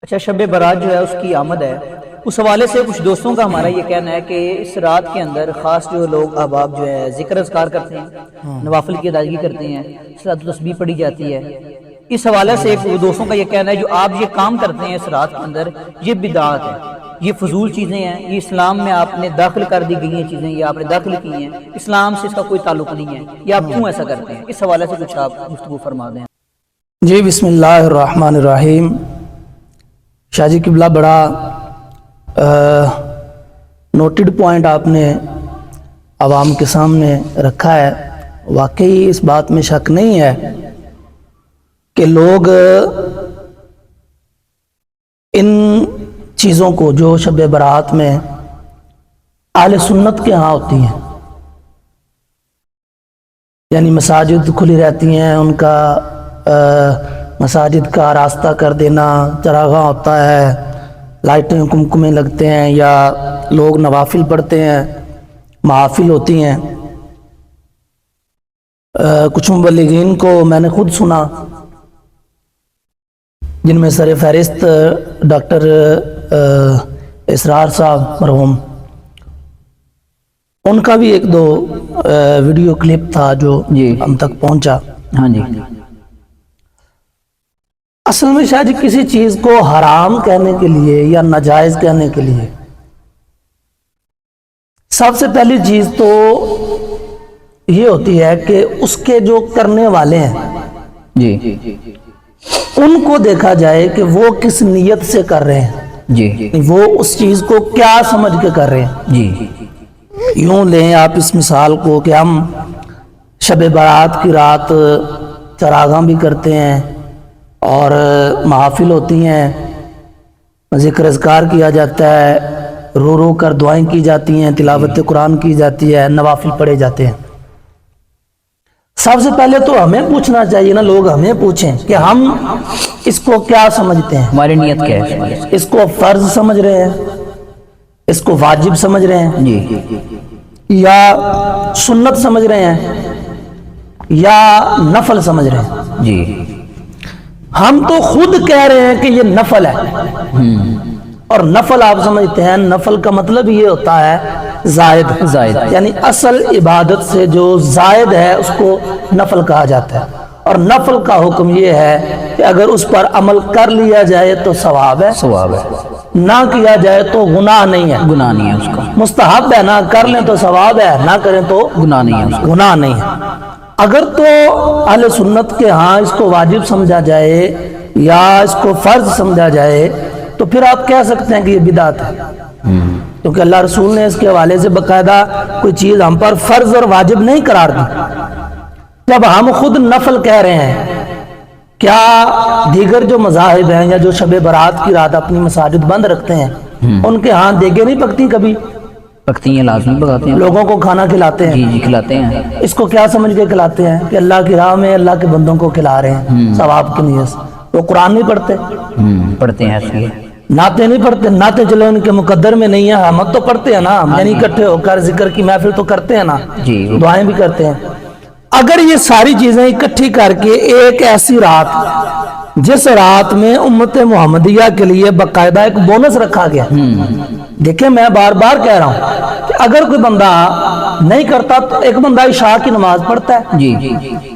اچھا، شب برات جو ہے اس کی آمد ہے، اس حوالے سے کچھ دوستوں کا ہمارا یہ کہنا ہے کہ اس رات کے اندر خاص جو لوگ احباب جو ہے ذکر اذکار کرتے ہیں، نوافل کی ادائیگی کرتے ہیں، صلاۃ التسبیح پڑھی جاتی ہے۔ اس حوالے سے دوستوں کا یہ کہنا ہے جو آپ یہ کام کرتے ہیں اس رات کے اندر، یہ بدعات ہے، یہ فضول چیزیں ہیں، یہ اسلام میں آپ نے داخل کر دی گئی ہیں چیزیں، یہ آپ نے داخل کی ہیں، اسلام سے اس کا کوئی تعلق نہیں ہے، یہ آپ کیوں ایسا کرتے ہیں؟ اس حوالے سے کچھ آپ گفتگو فرما دیں۔ جی بسم اللہ الرحمن الرحیم۔ شاہ جی قبلہ بڑا نوٹڈ پوائنٹ آپ نے عوام کے سامنے رکھا ہے۔ واقعی اس بات میں شک نہیں ہے کہ لوگ ان چیزوں کو جو شب برات میں اہل سنت کے ہاں ہوتی ہیں، یعنی مساجد کھلی رہتی ہیں، ان کا مساجد کا راستہ کر دینا، چراغاں ہوتا ہے، لائٹیں کمکمیں لگتے ہیں، یا لوگ نوافل پڑھتے ہیں، محافل ہوتی ہیں۔ کچھ مبلغین کو میں نے خود سنا، جن میں سر فہرست ڈاکٹر اسرار صاحب مرحوم، ان کا بھی ایک دو ویڈیو کلپ تھا جو ہم تک پہنچا۔ ہاں جی، اصل میں شاید کسی چیز کو حرام کہنے کے لیے یا ناجائز کہنے کے لیے سب سے پہلی چیز تو یہ ہوتی ہے کہ اس کے جو کرنے والے ہیں جی ان کو دیکھا جائے کہ وہ کس نیت سے کر رہے ہیں، جی وہ اس چیز کو کیا سمجھ کے کر رہے ہیں۔ جی یوں لیں آپ اس مثال کو کہ ہم شب برات کی رات چراغاں بھی کرتے ہیں اور محافل ہوتی ہیں، ذکر اذکار کیا جاتا ہے، رو رو کر دعائیں کی جاتی ہیں، تلاوت قرآن کی جاتی ہے، نوافل پڑھے جاتے ہیں۔ سب سے پہلے تو ہمیں پوچھنا چاہیے نا، لوگ ہمیں پوچھیں کہ ہم اس کو کیا سمجھتے ہیں، ہماری نیت کیا ہے؟ اس کو فرض سمجھ رہے ہیں، اس کو واجب سمجھ رہے ہیں، جی یا سنت سمجھ رہے ہیں، یا نفل سمجھ رہے ہیں۔ جی ہم تو خود کہہ رہے ہیں کہ یہ نفل ہے، اور نفل آپ سمجھتے ہیں، نفل کا مطلب یہ ہوتا ہے زائد، یعنی اصل عبادت سے جو زائد ہے اس کو نفل کہا جاتا ہے۔ اور نفل کا حکم یہ ہے کہ اگر اس پر عمل کر لیا جائے تو ثواب ہے، نہ کیا جائے تو گناہ نہیں ہے، اس کا مستحب ہے، نہ کر لیں تو ثواب ہے، نہ کریں تو گناہ نہیں ہے، اس کا گناہ نہیں ہے۔ اگر تو اہل سنت کے ہاں اس کو واجب سمجھا جائے یا اس کو فرض سمجھا جائے تو پھر آپ کہہ سکتے ہیں کہ یہ بدعت ہے، کیونکہ اللہ رسول نے اس کے حوالے سے باقاعدہ کوئی چیز ہم پر فرض اور واجب نہیں قرار دی۔ جب ہم خود نفل کہہ رہے ہیں، کیا دیگر جو مذاہب ہیں یا جو شب برات کی رات اپنی مساجد بند رکھتے ہیں ان کے ہاں دیگیں نہیں پکتی؟ کبھی پکتی ہیں، لازمی پکاتے ہیں، لوگوں کو کھانا کھلاتے ہیں۔ جی کھلاتے ہیں۔ اس کو کیا سمجھ کے کھلاتے ہیں؟ کہ اللہ کی راہ میں اللہ کے بندوں کو کھلا رہے ہیں ثواب کی نیت سے۔ وہ قرآن نہیں پڑھتے، پڑھتے ہیں، اس لیے نعتیں نہیں پڑھتے، نعتیں چلے ان کے مقدر میں نہیں ہیں، حمد تو پڑھتے ہیں نا، یعنی اکٹھے ہو کر ذکر کی محفل تو کرتے ہیں نا، دعائیں بھی کرتے ہیں۔ اگر یہ ساری چیزیں اکٹھی کر کے ایک ایسی رات، جس رات میں امت محمدیہ کے لیے باقاعدہ ایک بونس رکھا گیا، دیکھیں میں بار بار کہہ رہا ہوں کہ اگر کوئی بندہ نہیں کرتا تو ایک بندہ عشاء کی نماز پڑھتا ہے،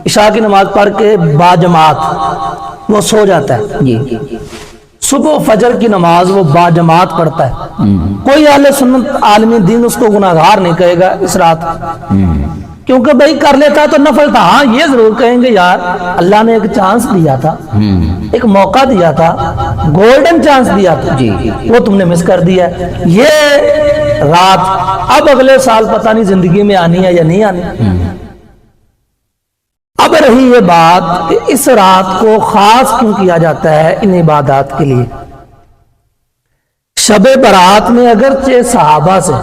عشاء کی نماز پڑھ کے باجماعت وہ سو جاتا ہے، صبح فجر کی نماز وہ باجماعت پڑھتا ہے، کوئی اہل سنت عالم دین اس کو گناہگار نہیں کہے گا اس رات، کیونکہ بھائی کر لیتا تو نفل تھا۔ ہاں یہ ضرور کہیں گے یار اللہ نے ایک چانس دیا تھا، ایک موقع دیا تھا، گولڈن چانس دیا تھا، وہ تم نے مس کر دیا ہے۔ یہ رات اب اگلے سال پتہ نہیں زندگی میں آنی ہے یا نہیں آنی۔ اب رہی یہ بات کہ اس رات کو خاص کیوں کیا جاتا ہے ان عبادات کے لیے۔ شب برات میں اگرچہ صحابہ سے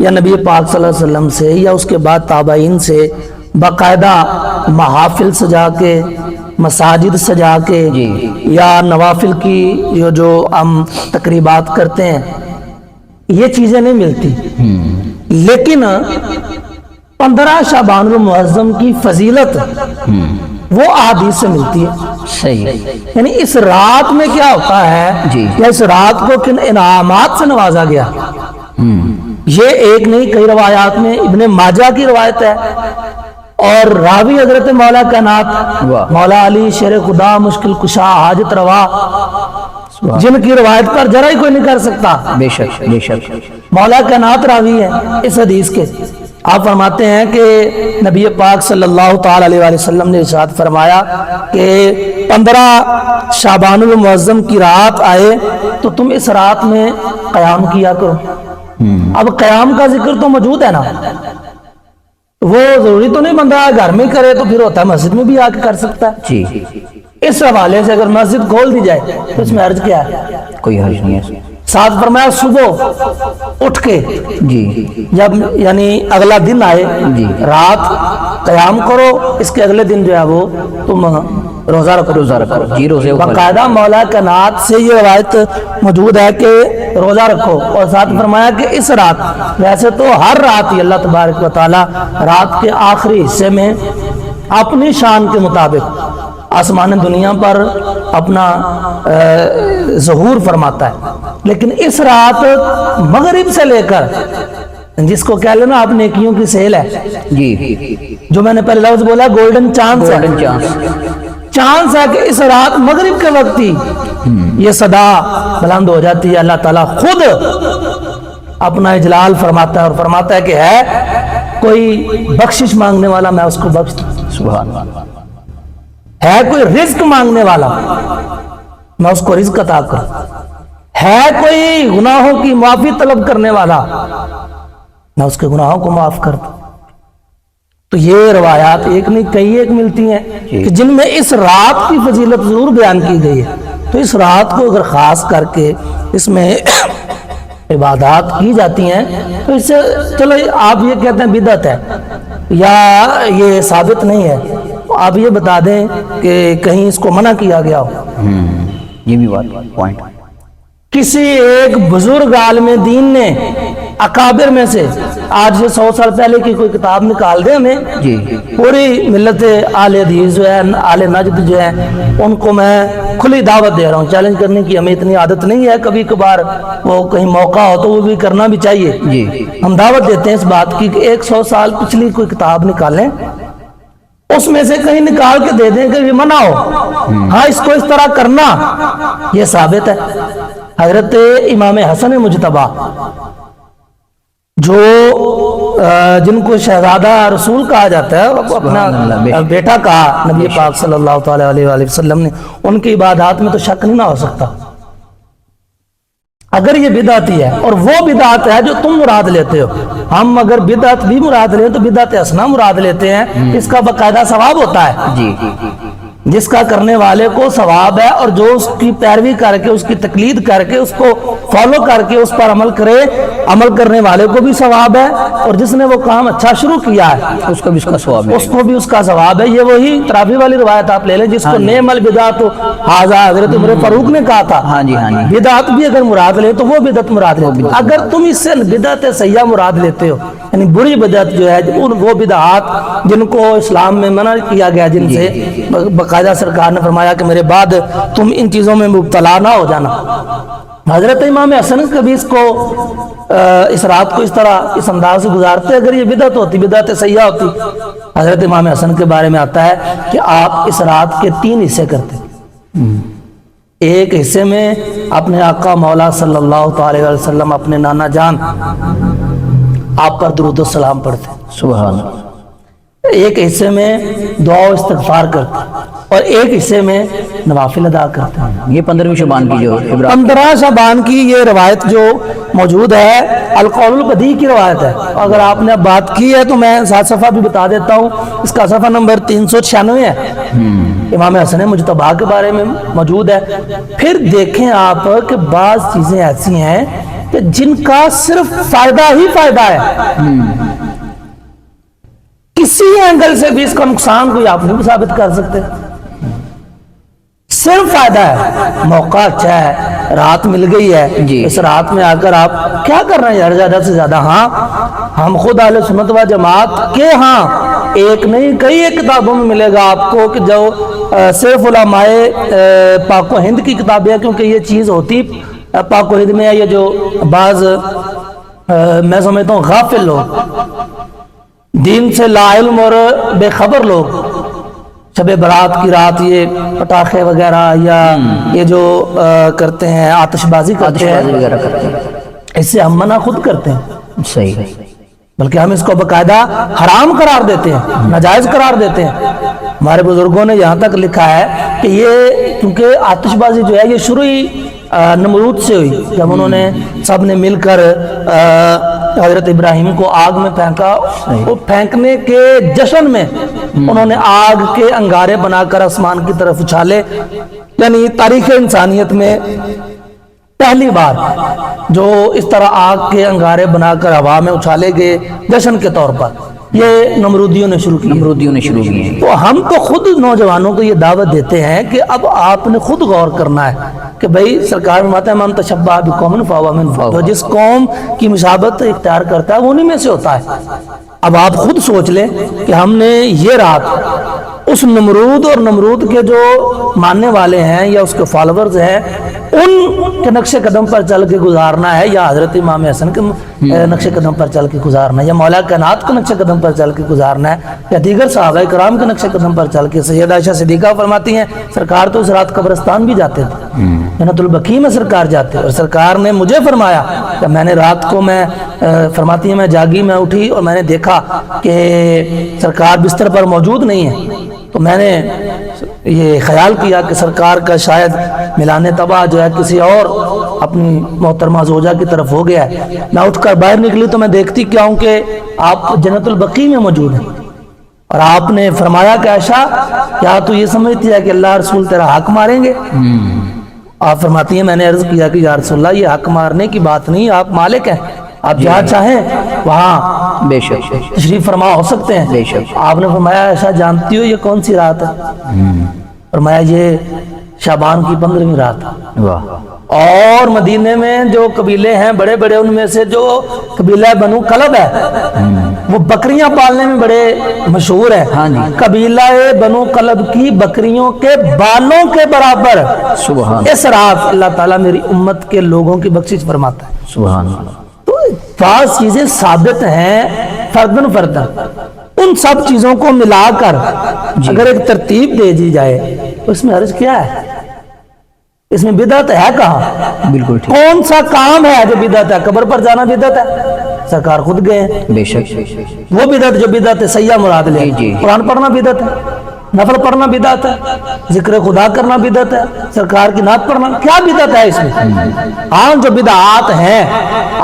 یا نبی پاک صلی اللہ علیہ وسلم سے یا اس کے بعد تابعین سے باقاعدہ محافل سجا کے، مساجد سجا کے، یا نوافل کی جو ہم تقریبات کرتے ہیں، یہ چیزیں نہیں ملتی، لیکن 15 شعبان المعظم کی فضیلت وہ احادیث سے ملتی ہے۔ صحیح. یعنی اس رات میں کیا ہوتا ہے جی. کہ اس رات کو کن انعامات سے نوازا گیا. یہ ایک نہیں کئی روایات میں ابن ماجہ کی روایت ہے اور راوی حضرت مولا کائنات مولا علی شیر خدا مشکل کشا حاجت روا جن کی روایت پر ذرا ہی کوئی نہیں کر سکتا. بے شک بے شک. مولا کائنات راوی ہے اس حدیث کے. آپ فرماتے ہیں کہ نبی پاک صلی اللہ تعالی علیہ وآلہ وسلم نے ارشاد فرمایا کہ 15 شعبان المعظم کی رات آئے تو تم اس رات میں قیام کیا کرو. اب قیام کا ذکر تو موجود ہے نا, وہ ضروری تو نہیں بندہ گھر میں کرے تو پھر ہوتا ہے مسجد میں بھی آ کے کر سکتا ہے. جی. اس حوالے سے اگر مسجد کھول دی جائے تو اس میں عرض کیا ہے؟ کوئی حرج نہیں ہے. ساتھ فرمایا صبح اٹھ کے جی جب یعنی اگلا دن آئے جی. رات قیام کرو, اس کے اگلے دن جو ہے وہ تم روزہ رکھو. روزہ رکھو. جی روزے باقاعدہ مولا کائنات سے یہ روایت موجود ہے کہ روزہ رکھو. اور ساتھ فرمایا کہ اس رات, ویسے تو ہر رات ہی اللہ تبارک و تعالی رات کے آخری حصے میں اپنی شان کے مطابق آسمان دنیا پر اپنا ظہور فرماتا ہے, لیکن اس رات مغرب سے لے کر جس کو کہہ لینا آپ نیکیوں کی سیل ہے, جی جو میں نے پہلے لفظ بولا گولڈن چانس ہے, چانس ہے کہ اس رات مغرب کے وقت ہی یہ صدا بلند ہو جاتی ہے. اللہ تعالیٰ خود اپنا اجلال فرماتا ہے اور فرماتا ہے کہ ہے کوئی بخشش مانگنے والا میں اس کو بخش دوں. سبحان اللہ. ہے کوئی رزق مانگنے والا میں اس کو رزق عطا کروں. ہے کوئی گناہوں کی معافی طلب کرنے والا میں اس کے گناہوں کو معاف کر دوں. تو یہ روایات ایک نہیں کئی ایک ملتی ہیں کہ جن میں اس رات کی فضیلت ضرور بیان کی گئی ہے. تو اس رات کو اگر خاص کر کے اس میں عبادات کی جاتی ہیں تو اس سے چلو آپ یہ کہتے ہیں بدعت ہے یا یہ ثابت نہیں ہے, آپ یہ بتا دیں کہ کہیں اس کو منع کیا گیا ہو. یہ بھی بات پوائنٹ. کسی ایک بزرگ عالم دین نے اکابر میں سے آج سے 100 سال پہلے کی کوئی کتاب نکال دے ہمیں, جی پوری ملت آل حدیث جو ہے آل نجد جو ہے ان کو میں کھلی دعوت دے رہا ہوں چیلنج کرنے کی. ہمیں اتنی عادت نہیں ہے, کبھی کبھار وہ کہیں موقع ہو تو وہ بھی کرنا بھی چاہیے. جی ہم دعوت دیتے ہیں اس بات کی کہ 100 سال پچھلی کوئی کتاب نکالیں, اس میں سے کہیں نکال کے دے دیں کہ یہ منع ہو, ہاں اس کو اس طرح کرنا یہ ثابت ہے. حضرت امام حسن مجتبی جو جن کو شہزادہ رسول کہا جاتا ہے, اپنا بیٹا کہا نبی پاک صلی اللہ تعالی علیہ وآلہ وسلم نے, ان کی عبادات میں تو شک نہیں نہ ہو سکتا. اگر یہ بدعتی ہے اور وہ بدعت ہے جو تم مراد لیتے ہو, ہم اگر بدعت بھی مراد لیں تو بدعت حسنہ مراد لیتے ہیں, اس کا باقاعدہ ثواب ہوتا ہے. جی جس کا کرنے والے کو ثواب ہے اور جو اس کی پیروی کر کے اس کی تقلید کر کے اس کو فالو کر کے اس پر عمل کرے, عمل کرنے والے کو بھی ثواب ہے اور جس نے وہ کام اچھا شروع کیا ہے اس کو بھی اس کا ثواب ہے, اس کو بھی اس کا ثواب ہے. یہ وہی تراویح والی روایت آپ لے لیں جس کو نعم البدعۃ ھذا حضرت عمر فاروق نے کہا تھا. ہاں جی ہاں جی. بدعت بھی اگر مراد لیں تو وہ بدعت مراد لیتے ہو. اگر تم اس سے بدعت سیئہ مراد لیتے ہو یعنی بری بدعت جو ہے وہ بدعات جن کو اسلام میں منع کیا گیا, جن سے باقاعدہ سرکار نے فرمایا کہ میرے بعد تم ان چیزوں میں مبتلا نہ ہو جانا. حضرت امام حسن کبھی اس کو اس رات کو اس طرح اس انداز سے گزارتے. اگر یہ بدعت ہوتی, بدعت سیئہ ہوتی, حضرت امام حسن کے بارے میں آتا ہے کہ آپ اس رات کے 3 حصے کرتے. ایک حصے میں اپنے آقا مولا صلی اللہ تعالی علیہ وسلم اپنے نانا جان آپ پر درود و سلام پڑھتے. سبحان اللہ. ایک حصے میں دعا و استغفار کرتے اور ایک حصے میں نوافل ادا کرتے ہیں. یہ 15ویں شعبان کی جو 15 شعبان کی یہ روایت جو موجود ہے القول البدیع کی روایت ہے. اگر آپ نے بات کی ہے تو میں 7 صفحہ بھی بتا دیتا ہوں. اس کا صفحہ نمبر 396 ہے. امام حسن مجتبی کے بارے میں موجود ہے. پھر دیکھیں آپ کہ بعض چیزیں ایسی ہیں کہ جن کا صرف فائدہ ہی فائدہ ہے, کسی اینگل سے بھی اس کا نقصان کوئی آپ نہیں ثابت کر سکتے. صرف فائدہ ہے، موقع اچھا ہے، رات مل گئی ہے جی۔ اس رات میں آ کر آپ کیا کر رہے ہیں یار زیادہ سے زیادہ؟ ہاں ہم خود اہل سنت و جماعت کے ہاں ایک نہیں کئی ایک کتابوں میں ملے گا آپ کو کہ جو صرف علماء پاک و ہند کی کتابیں ہیں، کیونکہ یہ چیز ہوتی پاک و ہند میں ہے، یہ جو بعض میں سمجھتا ہوں غافل لوگ، دین سے لا علم اور بے خبر لوگ، شب برات کی رات یہ پٹاخے وغیرہ یا یہ جو کرتے ہیں آتش بازی کرتے ہیں وغیرہ کرتے ہیں، اس سے ہم منع خود کرتے ہیں، صحیح، بلکہ ہم اس کو باقاعدہ حرام قرار دیتے ہیں، ناجائز قرار دیتے ہیں۔ ہمارے بزرگوں نے یہاں تک لکھا ہے کہ یہ کیونکہ آتش بازی جو ہے یہ شروع ہی نمرود سے ہوئی، جب انہوں نے سب نے مل کر حضرت ابراہیم کو آگ میں پھینکا، وہ پھینکنے کے جشن میں انہوں نے آگ کے انگارے بنا کر آسمان کی طرف اچھالے، یعنی تاریخ انسانیت میں پہلی بار جو اس طرح آگ کے انگارے بنا کر ہوا میں اچھالے گئے جشن کے طور پر، یہ نمرودیوں نے شروع کی۔ نمرودیوں نے شروع کی ہے۔ تو ہم تو خود نوجوانوں کو یہ دعوت دیتے ہیں کہ اب آپ نے خود غور کرنا ہے کہ بھئی سرکار فرماتا ہے من تشبہ بقوم فہو منہم، تو جس قوم کی مشابہت اختیار کرتا ہے وہ انہی میں سے ہوتا ہے۔ اب آپ خود سوچ لیں کہ ہم نے یہ رات اس نمرود اور نمرود کے جو ماننے والے ہیں یا اس کے فالورز ہیں ان کے نقش قدم پر چل کے گزارنا ہے، یا حضرت امام حسن کے نقش قدم پر چل کے گزارنا ہے، یا مولا کائنات کے نقش قدم پر چل کے گزارنا ہے، یا دیگر صحابہ کرام کے نقش قدم پر چل کے؟ سیدہ عائشہ صدیقہ فرماتی ہیں سرکار تو اس رات قبرستان بھی جاتے تھے، جنت البقیع میں سرکار جاتے، اور سرکار نے مجھے فرمایا کہ میں نے رات کو فرماتی ہیں میں جاگی، میں اٹھی اور میں نے دیکھا کہ سرکار بستر پر موجود نہیں ہے، تو میں نے یہ خیال کیا کہ سرکار کا شاید ملان طبع جو ہے کسی اور اپنی محترمہ زوجہ کی طرف ہو گیا ہے۔ میں اٹھ کر باہر نکلی تو میں دیکھتی کیا ہوں کہ آپ جنت البقیع میں موجود ہیں، اور آپ نے فرمایا کہ عائشہ کیا تو یہ سمجھتی ہے کہ اللہ رسول تیرا حق ماریں گے؟ آپ فرماتی ہیں میں نے عرض کیا کہ یا رسول اللہ یہ حق مارنے کی بات نہیں، آپ مالک ہیں، آپ جہاں چاہیں وہاں بے شک تشریف فرما ہو سکتے ہیں۔ بے شک۔ آپ نے فرمایا ایسا جانتی ہو یہ کون سی رات ہے؟ فرمایا یہ شعبان کی 15ویں رات ہے، واہ، اور مدینے میں جو قبیلے ہیں بڑے بڑے ان میں سے جو قبیلہ بنو کلب ہے وہ بکریاں پالنے میں بڑے مشہور ہیں۔ ہاں جی۔ قبیلہ بنو کلب کی بکریوں کے بالوں کے برابر سبحان اس رات اللہ تعالیٰ میری امت کے لوگوں کی بخشش فرماتا ہے۔ سبحان اللہ، تو بعض چیزیں ثابت ہیں فردن فردن، ان سب چیزوں کو ملا کر اگر ایک ترتیب دے دی جائے تو اس میں حرج کیا ہے؟ اس میں بدعت ہے کہاں؟ بالکل ٹھیک، کون سا کام ہے جو بدعت ہے؟ قبر پر جانا بدعت ہے؟ سرکار خود گئے ہیں، بے شک، وہ بدعت جو بدعت ہے سیاح مراد لے، جی۔ قرآن پڑھنا بدعت ہے، نفل پڑھنا بدعت ہے، ذکر خدا کرنا بدعت ہے، سرکار کی نعت پڑھنا، کیا بدعت ہے اس میں؟ ہاں جو بدعات ہیں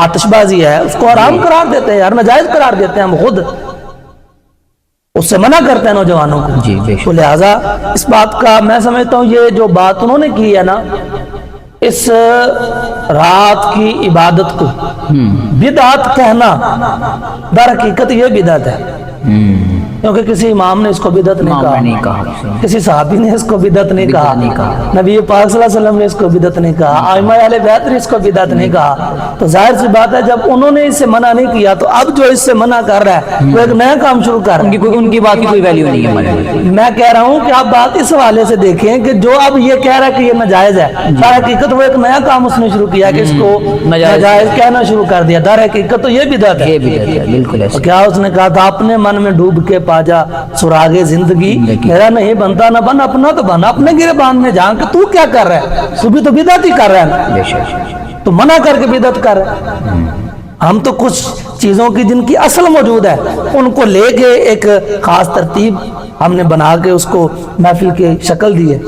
آتش بازی ہے اس کو حرام قرار دیتے ہیں، ناجائز قرار دیتے ہیں، ہم خود اس سے منع کرتے ہیں نوجوانوں کو۔ جی بے تو شک، لہٰذا اس بات کا میں سمجھتا ہوں یہ جو بات انہوں نے کی ہے نا اس رات کی عبادت کو بدعت کہنا در حقیقت یہ بدعت ہے، کیونکہ کسی امام نے اس کو بدعت نہیں کہا، کسی صحابی نے اس کو بدعت نہیں کہا، نبی پاک صلی اللہ علیہ وسلم نے اس کو بدعت نہیں کہا، ائمہ اہل بیت نے اس کو بدعت نہیں کہا۔ تو ظاہر سی بات ہے جب انہوں نے اس سے منع نہیں کیا تو اب جو اس سے منع کر رہا ہے وہ ایک نیا کام شروع کر رہا ہے۔ ان کی بات کی کوئی ویلیو نہیں ہے ہمارے لیے۔ میں کہہ رہا ہوں کہ آپ بات اس حوالے سے دیکھیں کہ جو اب یہ کہہ رہا ہے کہ یہ ناجائز ہے، در حقیقت وہ ایک نیا کام اس نے شروع کیا کہ اس کو ناجائز کہنا شروع کر دیا، در حقیقت تو یہ بدعت ہے۔ یہ بدعت ہے، بالکل ایسا۔ کیا اس نے کہا تھا اپنے من میں ڈوب کے پا جا سراغ زندگی، میرا نہیں بنتا نہ بن اپنا تو بن اپنے گربان میں جان کہ تو کیا کر رہا ہے؟ تو بھی تو بدعت ہی کر رہا ہے، بے شک، تو منع کر کے بدعت کر رہا ہے۔ ہم تو کچھ چیزوں کی جن کی اصل موجود ہے ان کو لے کے ایک خاص ترتیب ہم نے بنا کے اس کو محفل کی شکل دی ہے۔